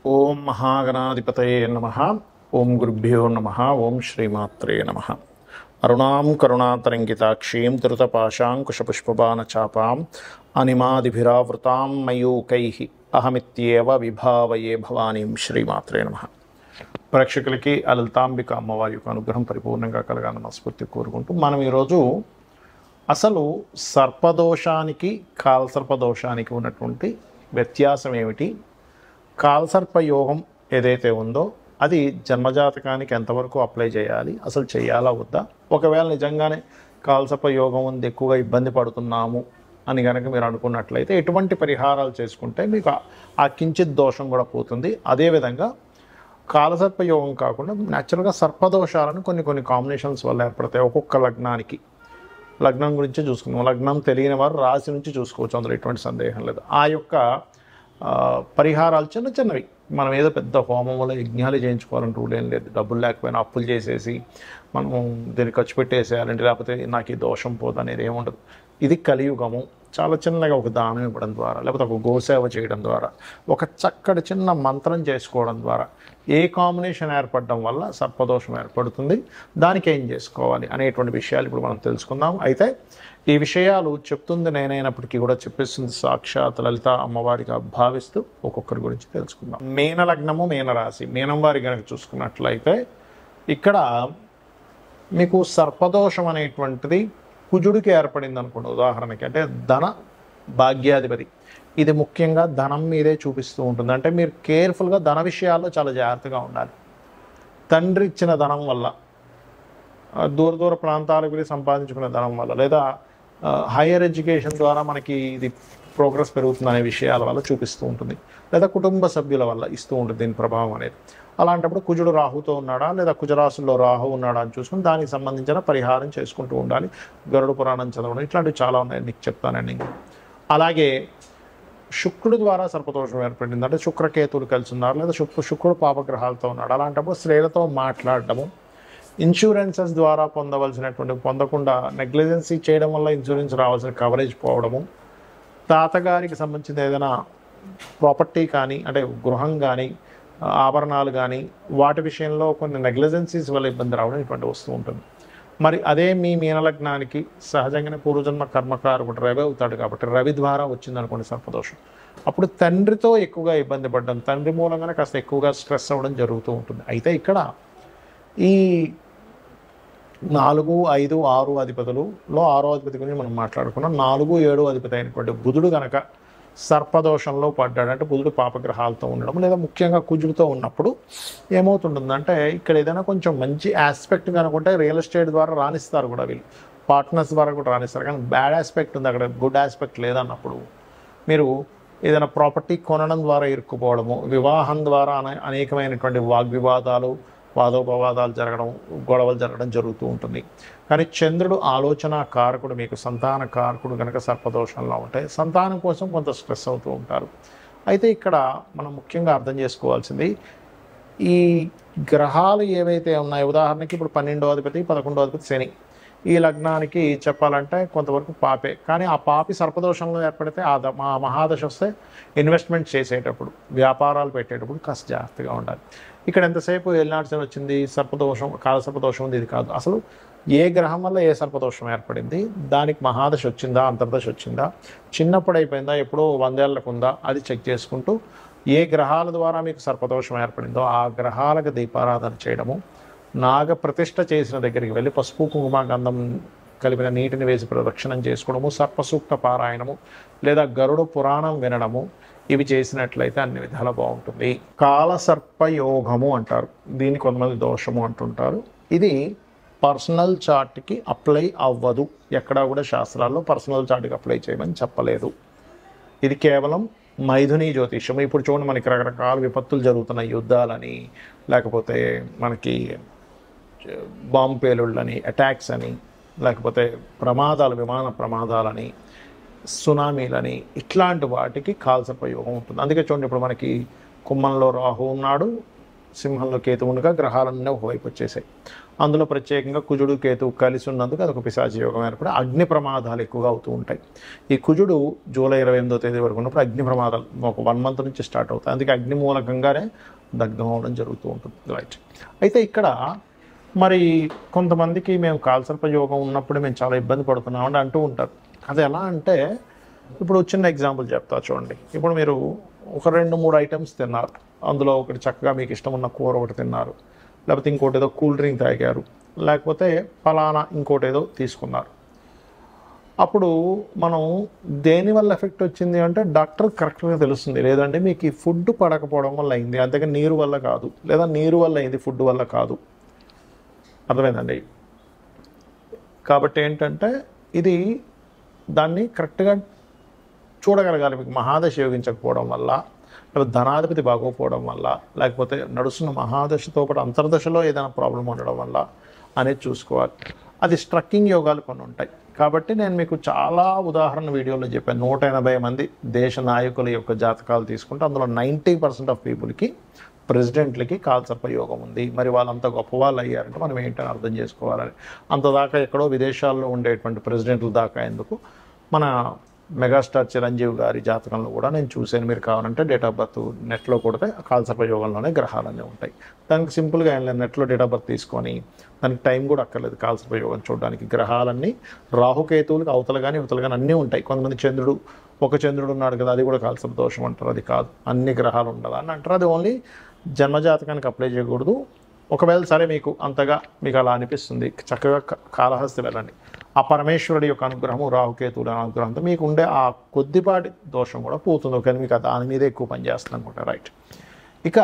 ఓం మహాగణాధిపతయే నమః. ఓం గురుభ్యో నమః. ఓం శ్రీమాత్రే నమః. అరుణాం కరుణాతరంగితాక్షీం ధృతపాశాంకుశపుష్పబాణచాపాం అనిమాదిభిరావృతాం మయూకైః అహమిత్యేవ విభావయే భవానీం. శ్రీమాత్రే నమః. ప్రేక్షకులకి ఆ లలితాంబిక అమ్మవారి యొక్క అనుగ్రహం పరిపూర్ణంగా కలగాలని మనస్ఫూర్తి కోరుకుంటూ మనం ఈరోజు అసలు సర్పదోషానికి కాలసర్పదోషానికి ఉన్నటువంటి వ్యత్యాసం ఏమిటి, కాలసర్ప యోగం ఏదైతే ఉందో అది జన్మజాతకానికి ఎంతవరకు అప్లై చేయాలి, అసలు చేయాలా వద్దా, ఒకవేళ నిజంగానే కాలసర్ప యోగం ఉంది ఎక్కువగా ఇబ్బంది పడుతున్నాము అని కనుక మీరు అనుకున్నట్లయితే ఎటువంటి పరిహారాలు చేసుకుంటే మీకు ఆ కించిత్ దోషం కూడా పోతుంది. అదేవిధంగా కాలసర్ప యోగం కాకుండా న్యాచురల్గా సర్పదోషాలను కొన్ని కాంబినేషన్స్ వల్ల ఏర్పడతాయి. ఒక్కొక్క లగ్నానికి లగ్నం గురించి చూసుకుందాం. లగ్నం తెలియని వారు రాశి నుంచి చూసుకోవచ్చు, అందులో ఎటువంటి సందేహం లేదు. ఆ యొక్క పరిహారాలు చిన్నవి, మనం ఏదో పెద్ద హోమంలో యజ్ఞాలు చేయించుకోవాలని రూల్ ఏం లేదు. డబ్బులు లేకపోయినా అప్పులు చేసేసి మనము దీన్ని ఖర్చు పెట్టేసేయాలంటే లేకపోతే నాకు ఈ దోషం పోదనేది ఏముండదు. ఇది కలియుగము. చాలా చిన్నగా ఒక దానం ఇవ్వడం ద్వారా, లేకపోతే ఒక గోసేవ చేయడం ద్వారా, ఒక చక్కటి చిన్న మంత్రం చేసుకోవడం ద్వారా ఏ కాంబినేషన్ ఏర్పడడం వల్ల సర్పదోషం ఏర్పడుతుంది, దానికి ఏం చేసుకోవాలి అనేటువంటి విషయాలు ఇప్పుడు మనం తెలుసుకుందాం. అయితే ఈ విషయాలు చెప్తుంది నేనైనప్పటికీ కూడా చెప్పేస్తుంది సాక్షాత్ లలిత అమ్మవారిగా భావిస్తూ ఒక్కొక్కరి గురించి తెలుసుకుందాం. మీన లగ్నము, మీనరాశి, మీనం వారి కనుక చూసుకున్నట్లయితే ఇక్కడ మీకు సర్పదోషం అనేటువంటిది కుజుడికి ఏర్పడింది అనుకోండి. ఉదాహరణకి అంటే ధన భాగ్యాధిపతి, ఇది ముఖ్యంగా ధనం మీదే చూపిస్తూ ఉంటుంది. అంటే మీరు కేర్ఫుల్గా ధన విషయాల్లో చాలా జాగ్రత్తగా ఉండాలి. తండ్రి ఇచ్చిన ధనం వల్ల, దూర ప్రాంతాలకు వెళ్ళి సంపాదించుకునే ధనం వల్ల, లేదా హైయర్ ఎడ్యుకేషన్ ద్వారా మనకి ఇది ప్రోగ్రెస్ పెరుగుతుందనే విషయాల వల్ల చూపిస్తూ ఉంటుంది, లేదా కుటుంబ సభ్యుల వల్ల ఇస్తూ ఉంటుంది దీని ప్రభావం అనేది. అలాంటప్పుడు కుజుడు రాహుతో ఉన్నాడా లేదా కుజరాశుల్లో రాహు ఉన్నాడా అని చూసుకుని దానికి సంబంధించిన పరిహారం చేసుకుంటూ ఉండాలి. గరుడ పురాణం చదవడం ఇట్లాంటివి చాలా ఉన్నాయి, నీకు చెప్తానండి. అలాగే శుక్రుడు ద్వారా సర్పదోషం ఏర్పడింది అంటే శుక్రకేతువులు కలిసి ఉన్నారు, లేదా శుక్రుడు పాపగ్రహాలతో ఉన్నాడు. అలాంటప్పుడు స్త్రీలతో మాట్లాడటము, ఇన్సూరెన్సెస్ ద్వారా పొందకుండా నెగ్లిజెన్సీ చేయడం వల్ల ఇన్సూరెన్స్ రావాల్సిన కవరేజ్ పోవడము, తాతగారికి సంబంధించిన ఏదైనా ప్రాపర్టీ కానీ అంటే గృహం కానీ ఆభరణాలు కానీ వాటి విషయంలో కొన్ని నెగ్లిజెన్సీస్ వల్ల ఇబ్బంది రావడం ఇటువంటి వస్తూ ఉంటుంది. మరి అదే మీ మీనలగ్నానికి సహజంగానే పూర్వజన్మ కర్మకారకుడు రవి అవుతాడు కాబట్టి రవి ద్వారా వచ్చిందనుకోండి సర్పదోషం, అప్పుడు తండ్రితో ఎక్కువగా ఇబ్బంది పడడం, తండ్రి మూలంగానే కాస్త ఎక్కువగా స్ట్రెస్ అవ్వడం జరుగుతూ ఉంటుంది. అయితే ఇక్కడ ఈ 4, 5, 6 అధిపతులలో 6వ అధిపతి గురించి మనం మాట్లాడుకున్నాం. 4, 7 అధిపతి అయినటువంటి బుధుడు కనుక సర్పదోషంలో పడ్డాడు అంటే బుధుడు పాపగ్రహాలతో ఉండడం లేదా ముఖ్యంగా కుజుడితో ఉన్నప్పుడు ఏమవుతుంటుందంటే ఇక్కడ ఏదైనా కొంచెం మంచి ఆస్పెక్ట్ కనుకుంటే రియల్ ఎస్టేట్ ద్వారా రాణిస్తారు కూడా, వీళ్ళు పార్ట్నర్స్ ద్వారా కూడా రాణిస్తారు. కానీ బ్యాడ్ ఆస్పెక్ట్ ఉంది, అక్కడ గుడ్ ఆస్పెక్ట్ లేదన్నప్పుడు మీరు ఏదైనా ప్రాపర్టీ కొనడం ద్వారా ఇరుక్కుపోవడము, వివాహం ద్వారా అనేకమైనటువంటి వాగ్వివాదాలు, వాదోపవాదాలు జరగడం, గొడవలు జరగడం జరుగుతూ ఉంటుంది. కానీ చంద్రుడు ఆలోచన కారకుడు, మీకు సంతాన కారకుడు కనుక సర్పదోషంలో ఉంటే సంతానం కోసం కొంత స్ట్రెస్ అవుతూ ఉంటారు. అయితే ఇక్కడ మనం ముఖ్యంగా అర్థం చేసుకోవాల్సింది ఈ గ్రహాలు ఏవైతే ఉన్నాయో, ఉదాహరణకి ఇప్పుడు 12వ అధిపతి 11వ అధిపతి శని, ఈ లగ్నానికి చెప్పాలంటే కొంతవరకు పాపే. కానీ ఆ పాపి సర్పదోషంలో ఏర్పడితే ఆ మహాదశ వస్తే ఇన్వెస్ట్మెంట్ చేసేటప్పుడు, వ్యాపారాలు పెట్టేటప్పుడు కాస్త జాగ్రత్తగా ఉండాలి. ఇక్కడ ఎంతసేపు ఏలినాడ్సని వచ్చింది, సర్పదోషం కాలసర్పదోషం ఉంది, ఇది కాదు. అసలు ఏ గ్రహం వల్ల ఏ సర్పదోషం ఏర్పడింది, దానికి మహాదశ వచ్చిందా, అంతర్దశ వచ్చిందా, చిన్నప్పుడు అయిపోయిందా, ఎప్పుడో 100 ఏళ్ళకు ఉందా, అది చెక్ చేసుకుంటూ ఏ గ్రహాల ద్వారా మీకు సర్పదోషం ఏర్పడిందో ఆ గ్రహాలకు దీపారాధన చేయడము, నాగ ప్రతిష్ఠ చేసిన దగ్గరికి వెళ్ళి పసుపు కుంకుమ గంధం కలిపిన నీటిని వేసి ప్రదక్షిణం చేసుకోవడము, సర్పసూక్త పారాయణము లేదా గరుడ పురాణం వినడము, ఇవి చేసినట్లయితే అన్ని విధాలా బాగుంటుంది. కాలసర్పయోగము అంటారు దీన్ని, కొంతమంది దోషము అంటుంటారు. ఇది పర్సనల్ చార్ట్కి అప్లై అవ్వదు, ఎక్కడా కూడా శాస్త్రాల్లో పర్సనల్ చార్ట్కి అప్లై చేయమని చెప్పలేదు. ఇది కేవలం మైథుని జ్యోతిష్యం. ఇప్పుడు చూడండి, మనకి రకరకాల విపత్తులు జరుగుతున్నాయి, యుద్ధాలని, లేకపోతే మనకి బాంబు పేలుళ్ళని, అటాక్స్ అని, లేకపోతే ప్రమాదాలు, విమాన ప్రమాదాలని, సునామీలని, ఇట్లాంటి వాటికి కాలసర్పయోగం ఉంటుంది. అందుకే చూడండి, ఇప్పుడు మనకి కుంభంలో రాహు ఉన్నాడు, సింహంలో కేతు ఉండగా గ్రహాలన్నీ ఒకవైపు వచ్చేసాయి. అందులో ప్రత్యేకంగా కుజుడు కేతు కలిసి ఉన్నందుకు అదొక పిశాచ యోగం ఏర్పడి అగ్ని ప్రమాదాలు ఎక్కువగా అవుతూ ఉంటాయి. ఈ కుజుడు జూలై 28వ తేదీ వరకు ఉన్నప్పుడు అగ్ని ప్రమాదాలు ఒక 1 మంత్ నుంచి స్టార్ట్ అవుతాయి. అందుకే అగ్ని మూలకంగానే దగ్ధం అవ్వడం జరుగుతూ ఉంటుంది. రైట్. అయితే ఇక్కడ మరి కొంతమందికి మేము కాలసర్ప యోగం ఉన్నప్పుడు మేము చాలా ఇబ్బంది పడుతున్నామని అంటూ ఉంటారు. అది ఎలా అంటే, ఇప్పుడు చిన్న ఎగ్జాంపుల్ చెప్తా చూడండి. ఇప్పుడు మీరు ఒక 2-3 ఐటమ్స్ తిన్నారు, అందులో ఒకటి చక్కగా మీకు ఇష్టం ఉన్న కూర ఒకటి తిన్నారు, లేకపోతే ఇంకోటి ఏదో కూల్ డ్రింక్ తాగారు, లేకపోతే ఫలానా ఇంకోటి ఏదో తీసుకున్నారు. అప్పుడు మనం దేనివల్ల ఎఫెక్ట్ వచ్చింది అంటే డాక్టర్ కరెక్ట్గా తెలుస్తుంది. లేదంటే మీకు ఈ ఫుడ్ పడకపోవడం వల్ల అయింది, అంతేగాని నీరు వల్ల కాదు, లేదా నీరు వల్ల అయింది ఫుడ్ వల్ల కాదు. అర్థమైందండి? కాబట్టి ఏంటంటే ఇది దాన్ని కరెక్ట్గా చూడగలగాలి. మీకు మహాదశ యోగించకపోవడం వల్ల, లేకపోతే ధనాధిపతి బాగోకపోవడం వల్ల, లేకపోతే నడుస్తున్న మహాదశతో పాటు అంతర్దశలో ఏదైనా ప్రాబ్లం ఉండడం వల్ల అనేది చూసుకోవాలి. అది స్ట్రక్కింగ్ యోగాలు కొన్ని ఉంటాయి. కాబట్టి నేను మీకు చాలా ఉదాహరణ వీడియోలో చెప్పాను. 180 మంది దేశ నాయకుల యొక్క జాతకాలు తీసుకుంటే అందులో 90% ఆఫ్ పీపుల్కి, ప్రెసిడెంట్లకి కాలసర్ప యోగం ఉంది. మరి వాళ్ళంతా గొప్పవాళ్ళు అయ్యారంటే మనం ఏంటని అర్థం చేసుకోవాలని. అంతదాకా ఎక్కడో విదేశాల్లో ఉండేటువంటి ప్రెసిడెంట్ల దాకా ఎందుకు, మన మెగాస్టార్ చిరంజీవి గారి జాతకంలో కూడా నేను చూశాను. మీరు కావాలంటే డేట్ ఆఫ్ బర్త్ నెట్లో కొడితే కాలసర్ప యోగంలోనే గ్రహాలన్నీ ఉంటాయి. దానికి సింపుల్గా ఏం లేదు, నెట్లో డేట్ ఆఫ్ బర్త్ తీసుకొని దానికి టైం కూడా అక్కర్లేదు కాలసర్ప యోగం చూడడానికి. గ్రహాలన్నీ రాహుకేతువులకు అవతల కానీ ఇవతలు కానీ అన్నీ ఉంటాయి. కొంతమంది ఒక చంద్రుడు ఉన్నాడు కదా, అది కూడా కాలసర్ప దోషం అంటారు. అది కాదు, అన్ని గ్రహాలు ఉండాలి అని అంటారు. అది ఓన్లీ జన్మజాతకానికి అప్లై చేయకూడదు. ఒకవేళ సరే మీకు అంతగా మీకు అలా అనిపిస్తుంది, చక్కగా కాళహస్తి వెళ్ళండి. ఆ పరమేశ్వరుడి యొక్క అనుగ్రహము, రాహుకేతువుల అనుగ్రహంతో మీకు ఉండే ఆ కొద్దిపాటి దోషం కూడా పోతుంది. ఒకవేళ మీకు దాని మీద ఎక్కువ పనిచేస్తుంది అనుకుంటా. రైట్. ఇక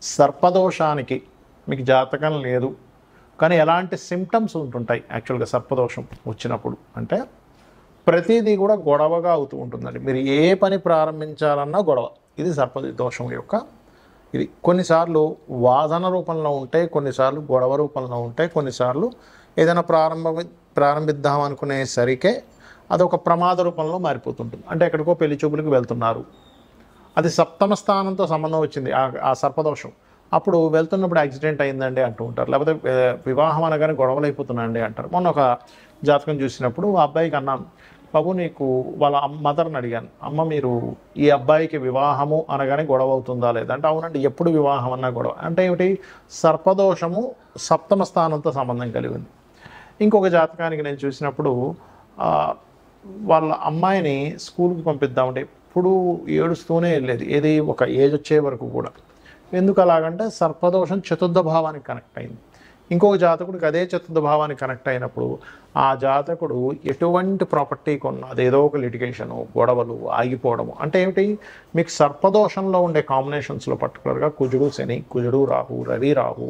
సర్పదోషానికి మీకు జాతకం లేదు కానీ ఎలాంటి సిమ్టమ్స్ ఉంటుంటాయి యాక్చువల్గా సర్పదోషం వచ్చినప్పుడు అంటే, ప్రతిదీ కూడా గొడవగా అవుతూ ఉంటుందండి. మీరు ఏ పని ప్రారంభించాలన్నా గొడవ. ఇది సర్పదోషం యొక్క ఇది. కొన్నిసార్లు వాదన రూపంలో ఉంటాయి, కొన్నిసార్లు గొడవ రూపంలో ఉంటాయి, కొన్నిసార్లు ఏదైనా ప్రారంభిద్దాం అనుకునేసరికే అదొక ప్రమాద రూపంలో మారిపోతుంటుంది. అంటే ఎక్కడికో పెళ్లి చూపులకు వెళ్తున్నారు, అది సప్తమ స్థానంతో సంబంధం వచ్చింది ఆ సర్పదోషం. అప్పుడు వెళ్తున్నప్పుడు యాక్సిడెంట్ అయిందండి అంటూ ఉంటారు, లేకపోతే వివాహం అనగానే గొడవలు అయిపోతున్నాయండి అంటారు. మొన్న ఒక జాతకం చూసినప్పుడు ఆ అబ్బాయికి అన్నాను, బాబు నీకు వాళ్ళ మదర్ని అడిగాను, అమ్మ మీరు ఈ అబ్బాయికి వివాహము అనగానే గొడవ అవుతుందా లేదా అంటే, అవునండి ఎప్పుడు వివాహం అన్నా గొడవ. అంటే ఏమిటి, సర్పదోషము సప్తమ స్థానంతో సంబంధం కలిగి ఉంది. ఇంకొక జాతకానికి నేను చూసినప్పుడు వాళ్ళ అమ్మాయిని స్కూల్కి పంపిద్దామంటే ఎప్పుడు ఏడుస్తూనే వెళ్ళేది, ఏది ఒక ఏజ్ వచ్చే వరకు కూడా. ఎందుకు అలాగంటే సర్పదోషం చతుర్థ భావానికి కనెక్ట్ అయింది. ఇంకొక జాతకుడికి అదే చతుర్థ భావానికి కనెక్ట్ అయినప్పుడు ఆ జాతకుడు ఎటువంటి ప్రాపర్టీ కొన్నా అదేదో ఒక లిటిగేషను, గొడవలు, ఆగిపోవడము. అంటే ఏమిటి, మీకు సర్పదోషంలో ఉండే కాంబినేషన్స్లో పర్టికులర్గా కుజుడు శని, కుజుడు రాహు, రవి రాహు.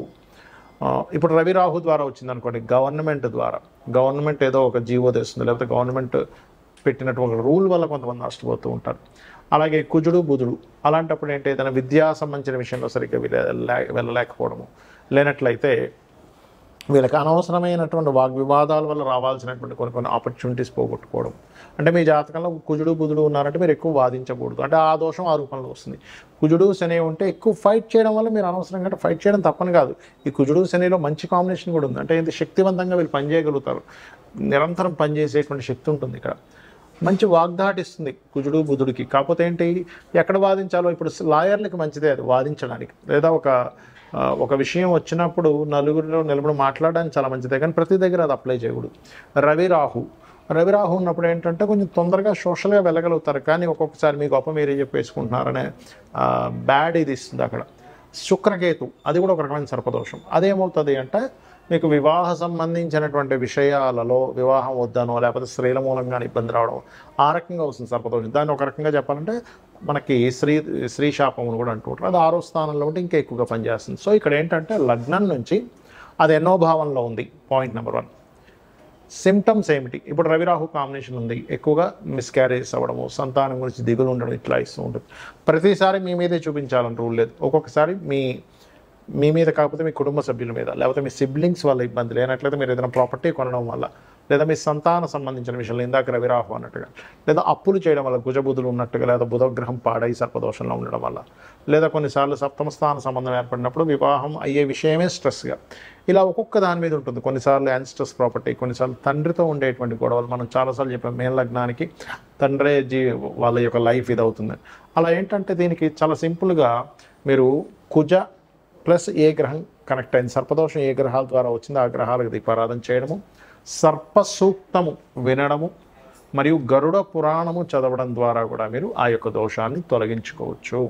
ఇప్పుడు రవి రాహు ద్వారా వచ్చిందనుకోండి, గవర్నమెంట్ ఏదో ఒక జీవో తెస్తుంది, లేకపోతే గవర్నమెంట్ పెట్టినటువంటి రూల్ వల్ల కొంతమంది నష్టపోతూ ఉంటారు. అలాగే కుజుడు బుధుడు, అలాంటప్పుడు ఏంటి, ఏదైనా విద్యా సంబంధించిన విషయంలో సరిగ్గా వెళ్ళలేకపోవడము, లేనట్లయితే వీళ్ళకి అనవసరమైనటువంటి వాగ్వివాదాల వల్ల రావాల్సినటువంటి కొన్ని ఆపర్చునిటీస్ పోగొట్టుకోవడం. అంటే మీ జాతకంలో కుజుడు బుధుడు ఉన్నారంటే మీరు ఎక్కువ వాదించకూడదు, అంటే ఆ దోషం ఆ రూపంలో వస్తుంది. కుజుడు శని ఉంటే ఎక్కువ ఫైట్ చేయడం వల్ల మీరు అనవసరంగా ఫైట్ చేయడం తప్పని కాదు. ఈ కుజుడు శనిలో మంచి కాంబినేషన్ కూడా ఉంది, అంటే ఇది శక్తివంతంగా వీళ్ళు పనిచేయగలుగుతారు, నిరంతరం పనిచేసేటువంటి శక్తి ఉంటుంది. ఇక్కడ మంచి వాగ్దాటిస్తుంది కుజుడు బుధుడికి. కాకపోతే ఏంటి, ఎక్కడ వాదించాలో, ఇప్పుడు లాయర్లకి మంచిదే అది వాదించడానికి, లేదా ఒక విషయం వచ్చినప్పుడు నలుగురిలో నిలబడి మాట్లాడడానికి చాలా మంచిదే, కానీ ప్రతి దగ్గర అది అప్లై చేయకూడదు. రవి రాహు ఉన్నప్పుడు ఏంటంటే కొంచెం తొందరగా సోషల్గా వెళ్ళగలుగుతారు, కానీ ఒక్కొక్కసారి మీ గొప్ప మీరే చెప్పేసుకుంటున్నారనే బ్యాడ్ ఇది ఇస్తుంది అక్కడ. శుక్రకేతు, అది కూడా ఒక రకమైన సర్పదోషం. అదేమవుతుంది అంటే, మీకు వివాహ సంబంధించినటువంటి విషయాలలో వివాహం వద్దనో, లేకపోతే స్త్రీల మూలంగా ఇబ్బంది రావడం, ఆ రకంగా వస్తుంది సర్పదోషం. దాన్ని ఒక రకంగా చెప్పాలంటే మనకి స్త్రీ శాపం అని కూడా అంటుంటారు. అది 6వ స్థానంలో ఉంటే ఇంకా ఎక్కువగా పనిచేస్తుంది. సో ఇక్కడ ఏంటంటే లగ్నం నుంచి అది ఎన్నో భావంలో ఉంది. పాయింట్ నెంబర్ 1, సిమ్టమ్స్ ఏమిటి. ఇప్పుడు రవిరాహు కాంబినేషన్ ఉంది, ఎక్కువగా మిస్క్యారేజ్ అవ్వడము, సంతానం గురించి దిగులు ఉండడం, ఇట్లా ఇస్తూ ఉంటుంది. ప్రతిసారి మీ మీదే చూపించాలని రూల్ లేదు. ఒక్కొక్కసారి మీ మీద కాకపోతే మీ కుటుంబ సభ్యుల మీద, లేకపోతే మీ సిబ్లింగ్స్ వల్ల ఇబ్బంది, లేనట్లయితే మీరు ఏదైనా ప్రాపర్టీ కొనడం వల్ల, లేదా మీ సంతాన సంబంధించిన విషయంలో ఇందాక రవిరాహు అన్నట్టుగా, లేదా అప్పులు చేయడం వల్ల కుజబుధులు ఉన్నట్టుగా, లేదా బుధగ్రహం పాడై సర్పదోషంలో ఉండడం వల్ల, లేదా కొన్నిసార్లు సప్తమ స్థాన సంబంధం ఏర్పడినప్పుడు వివాహం అయ్యే విషయమే స్ట్రెస్గా, ఇలా ఒక్కొక్క దాని మీద ఉంటుంది. కొన్నిసార్లు యాన్స్ట్రెస్ ప్రాపర్టీ, కొన్నిసార్లు తండ్రితో ఉండేటువంటి గొడవలు. మనం చాలాసార్లు చెప్పాం మేన లగ్నానికి తండ్రే వాళ్ళ యొక్క లైఫ్ ఇది అవుతుంది. అలా ఏంటంటే దీనికి చాలా సింపుల్గా మీరు కుజ ప్లస్ ఏ గ్రహం కనెక్ట్ అయింది, సర్పదోషం ఏ గ్రహాల ద్వారా వచ్చిందో ఆ గ్రహాలకు దీపారాధన చేయడము, సర్ప సూక్తము వినడము మరియు గరుడ పురాణము చదవడం ద్వారా కూడా మీరు ఆ యొక్క దోషాన్ని తొలగించుకోవచ్చు.